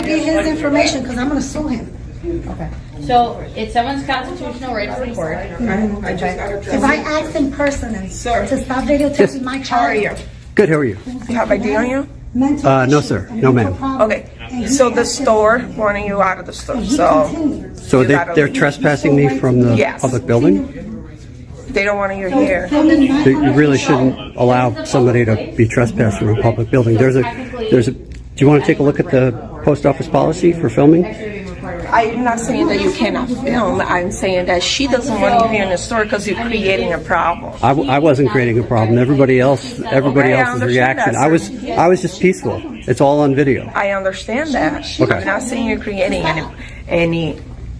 get his information because I'm going to sue him. Okay. So it's someone's constitutional right to record. I just got If I ask him personally to stop videotaping my child. How are you? Good, how are you? You have ID on you? Mental No, issues sir. and No, mental ma'am. problems. Okay. And he So the asked me store to- wanting you out of the store. and he So continued. So You gotta they're leave. trespassing me from the Yes. public building? they don't want you here. You really shouldn't allow somebody to be trespassed from a public building. Do you want to take a look at the post office policy for filming? I'm not saying that you cannot film. I'm saying that she doesn't want you here in the store because you're creating a problem. I wasn't creating a problem. Everybody else's understand reaction. that, sir. I was just peaceful. It's all on video. I understand that. Okay. I'm not saying you're creating any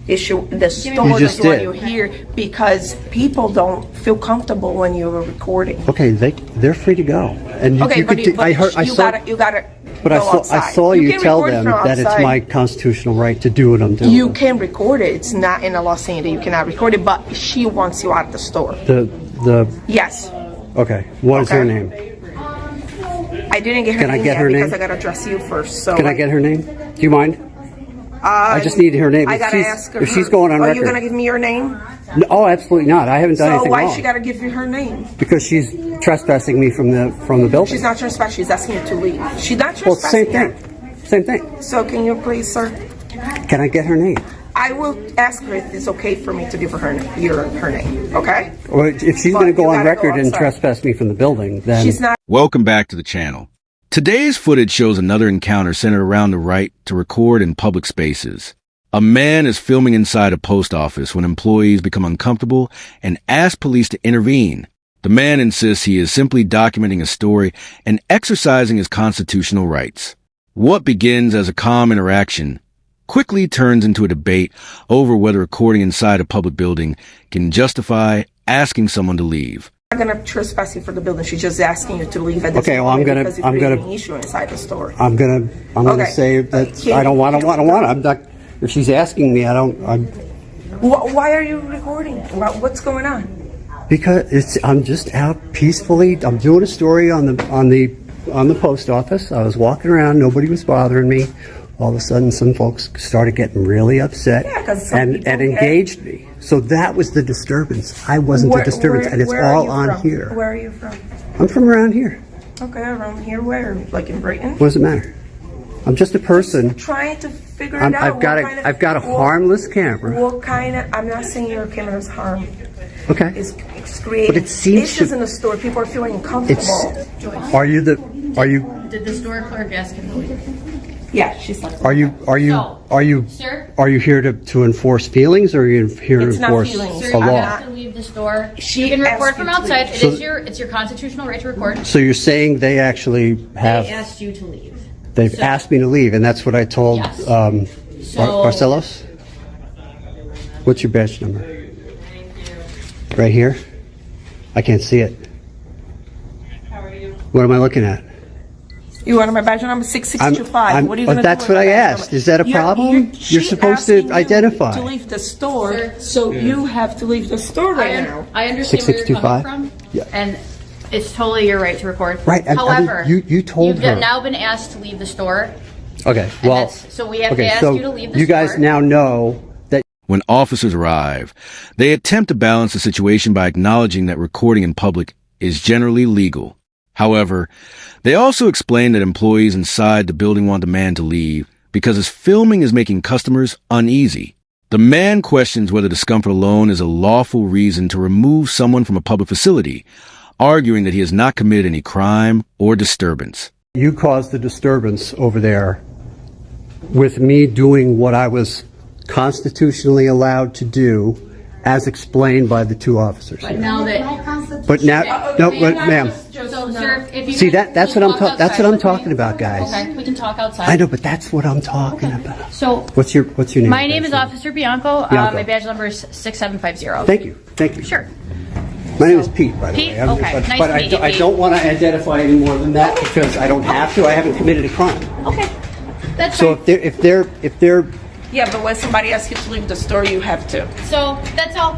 issue. The store You just doesn't want did. you here because people don't feel comfortable when you're recording. Okay, they're free to go. And Okay, but you gotta But go I outside. saw you can tell record them from that it's outside. my constitutional right to do what I'm doing. You can record it. It's not in the law saying that you cannot record it, but she wants you out of the store. Yes. Okay. What is her Okay. name? I didn't get her Can I name get yet her because name? I gotta address you first. So Can I get her name? Do you mind? I just need her name. I gotta ask her. If she's going on Are record. you gonna give me your name? No, oh, absolutely not. I haven't done So anything why wrong. she gotta give you her name? Because she's trespassing me from the building. She's not trespassing. She's asking you to leave. She's not Well, same trespassing. thing. Same thing. So can you please, sir? Can I get her name? I will ask her if it's okay for me to give her her name. Okay? Or if she's But going to go you on gotta record go and outside. trespass me from the building, then She's not. Welcome back to the channel. Today's footage shows another encounter centered around the right to record in public spaces. A man is filming inside a post office when employees become uncomfortable and ask police to intervene. The man insists he is simply documenting a story and exercising his constitutional rights. What begins as a calm interaction quickly turns into a debate over whether recording inside a public building can justify asking someone to leave. I'm not gonna trespass you for the building. She's just asking you to leave at this Okay, well, moment I'm gonna- because you're I'm creating gonna- an issue inside the store. I'm gonna Okay. say that Can I don't you- want to. I'm not. If she's asking me, I'm Why are you recording? What's going on? because I'm just out peacefully. I'm doing a story on the post office. I was walking around. Nobody was bothering me. All of a sudden, some folks started getting really upset Yeah, 'cause some and people get- engaged me. So that was the disturbance. I wasn't the disturbance, and it's where are all you on from? here. Where are you from? I'm from around here. Okay, around here. Where? Like in Brighton? What does it matter? I'm just a person. Trying to figure it out. I've got I've got a harmless camera. What kind of? I'm not saying your camera's harm. Okay. It's creating But it seems issues to- in the store. People are feeling uncomfortable. Are you? Did the store clerk ask him to leave? Yeah, she's like. Are you Sir? here to enforce feelings, or are you here to It's not enforce feelings. Sir, a you law? have to leave the store. She You can record asked from you to outside. leave. It's your constitutional right to record. So you're saying they actually have They asked you to leave. they've so- asked me to leave, and that's what I told Yes. So- Barcelos? What's your badge number? Right here? I can't see it. How are you? What am I looking at? You want my badge number 6625? What are you but going to do? that's with what my I badge asked. number? Is that a problem? You're She supposed to asking you identify. to leave the store, Sir. so you have to leave the store right now. I understand where you're coming 6625? from. Yeah. And it's totally your right to record. Right, I mean, However, you told you've her. now been asked to leave the store. Okay, And well, so we have to okay, ask so you to leave the you guys store. now know that. When officers arrive, they attempt to balance the situation by acknowledging that recording in public is generally legal. However, they also explain that employees inside the building want the man to leave because his filming is making customers uneasy. The man questions whether discomfort alone is a lawful reason to remove someone from a public facility, arguing that he has not committed any crime or disturbance. You caused the disturbance over there with me doing what I was constitutionally allowed to do as explained by the two officers. But now that But now, no, but ma'am, so, sir, if you see can- that's we what can talk that's what outside. I'm talking about, guys. Okay, we can talk outside. I know, but that's what I'm talking about. So What's your name? my name is Officer Bianco. Bianco. My badge number is 6750. Thank you. Sure. My name is Pete, by the Pete? way. Okay. But, Nice but to meet you, I Pete. don't want to identify any more than that because I don't have to. I haven't committed a crime. Okay. That's So fine. if they're Yeah, but when somebody asks you to leave the store, you have to. So that's all.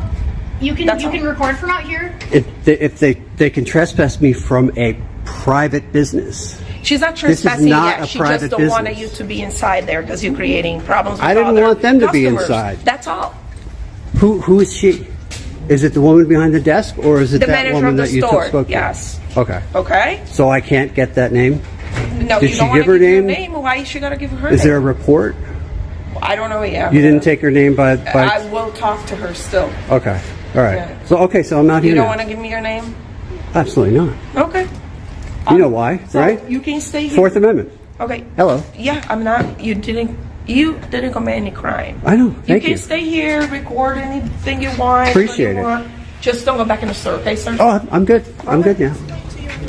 You can That's you all. can record from out here. if they can trespass me from a private business. She's not This is trespassing not yet. a She private just don't want business. you to be inside there because you're creating problems with I didn't other want them to be customers. inside. That's all. Who is she? Is it the woman behind the desk, or is it The that manager woman of the that you store. spoke to? Yes. Okay. Okay? So I can't get that name? No, Did you she don't want give to her give your name? name. Why is she got to give her Is name? there a report? I don't know yet. You didn't take her name by... I will talk to her still. Okay. All right. Yeah. So I'm not You here don't now. want to give me your name? Absolutely not. Okay. You know why, So right? you can stay here. Fourth Amendment. Okay. Hello. Yeah, I'm not. You didn't commit any crime. I know. Thank You you. can stay here, record anything you want. Appreciate what you it. want. Just don't go back in the store, okay, sir? Oh, I'm good. I'm good now.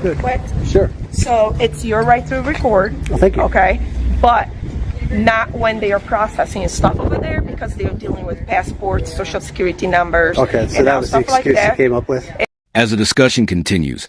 Good. What? Sure. So it's your right to record. Well, thank you. Okay, but not when they are processing stuff over there because they're dealing with passports, social security numbers. Okay, so and that was the stuff like excuse that. you came up with? As the discussion continues,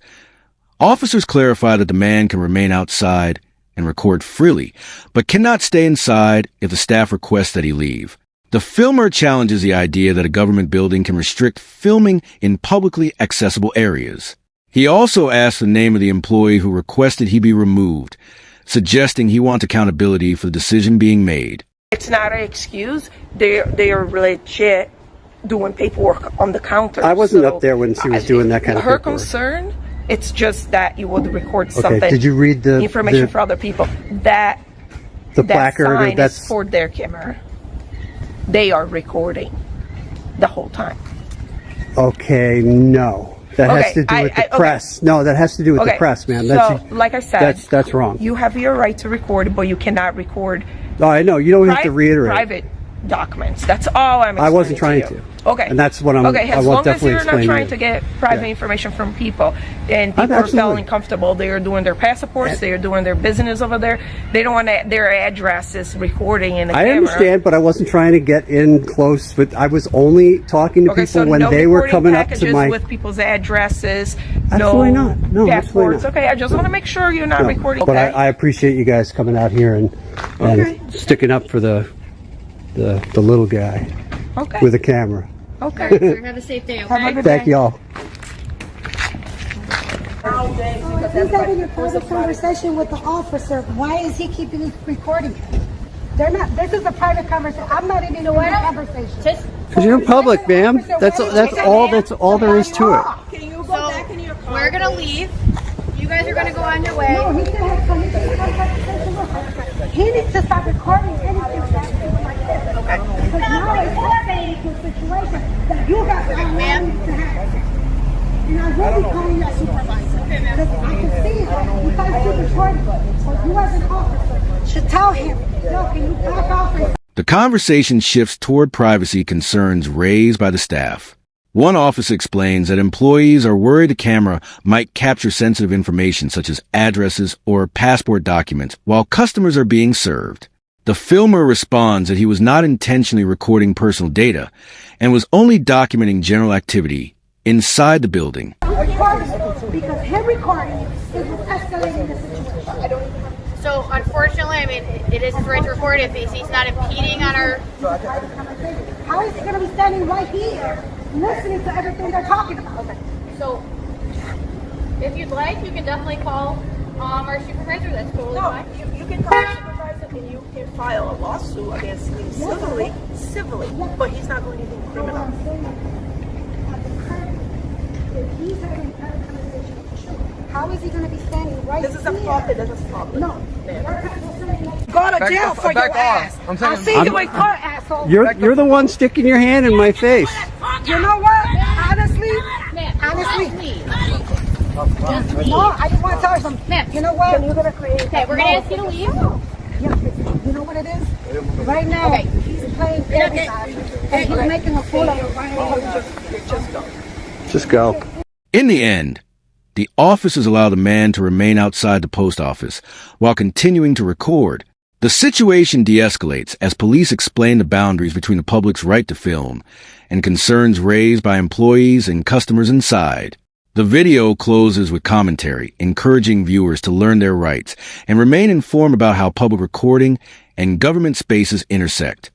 officers clarify that the man can remain outside and record freely, but cannot stay inside if the staff requests that he leave. The filmer challenges the idea that a government building can restrict filming in publicly accessible areas. He also asks the name of the employee who requested he be removed, suggesting he wants accountability for the decision being made. It's not an excuse. They are legit doing paperwork on the counter. I wasn't up there when she was doing that kind of Her paperwork. concern, it's just that you would record something. Did you read the information for other people? That placard? sign That's is for their camera. They are recording the whole time. okay. No, that has Okay, to do with the okay. press. No, that has to do with the press, man. So, like I said, that's wrong. You have your right to record, but you cannot record Oh, I know. You don't have to reiterate. private documents. That's all I'm. I wasn't explaining trying you. to. Okay. And that's what I'm. Okay, I as will long as definitely you're not explain trying you. to get private Yeah. information from people, and people are absolutely. feeling comfortable, they are doing their passports, they are doing their business over there. They don't want their addresses recording in the I camera. understand, but I wasn't trying to get in close with. I was only talking to Okay, people so when no they were recording coming up to packages my. with people's addresses. Absolutely no not. No, absolutely passports. not. Okay, I just want to make sure you're not No, recording. but Okay? I appreciate you guys coming out here and Okay. sticking up for the little guy okay. with a camera. Okay. Sir, have a safe day, Have a okay? good Thank day. y'all. He's having a private conversation with the officer. Why is he keeping recording it? They're not. This is a private conversation. I'm not even in the conversation. Just, Because you're in public, ma'am. That's all there is to it. Can you go back in your car? we're gonna leave. You guys are gonna go on your way. No, he can have some. He can have conversation with her. He needs to stop recording anything like this. Okay. Because now it's escalating to a situation that you got to have. And I will be calling your supervisor. Because I can see it. You guys keep recording. So you as an officer should tell him, yo, can you back off and The conversation shifts toward privacy concerns raised by the staff. One officer explains that employees are worried the camera might capture sensitive information such as addresses or passport documents while customers are being served. The filmer responds that he was not intentionally recording personal data and was only documenting general activity inside the building. recording? Because him recording is escalating the situation. So unfortunately, I mean, it is his right to record if he's not impeding on our. How is he going to be standing right here listening to everything they're talking about? So, if you'd like, you can definitely call our supervisor. That's totally fine. You can call the supervisor and you can file a lawsuit against him civilly, but he's not going to do What criminal. I'm saying at the current, if he's having a private conversation with you, how is he going to be standing right This is a here? public, this is public. No. Go to jail for your ass. I'll see you in court, asshole. You're the one sticking your hand in my face. You know what? Honestly, no, I just want to tell you something. Ma'am. You know what? You're going to create. Okay, we're gonna ask you to leave. Yeah, you know what it is? Right now, Okay. he's playing everybody, and he's making a fool of everybody. Just go. In the end, the officers allow the man to remain outside the post office while continuing to record. The situation de-escalates as police explain the boundaries between the public's right to film and concerns raised by employees and customers inside. The video closes with commentary, encouraging viewers to learn their rights and remain informed about how public recording and government spaces intersect.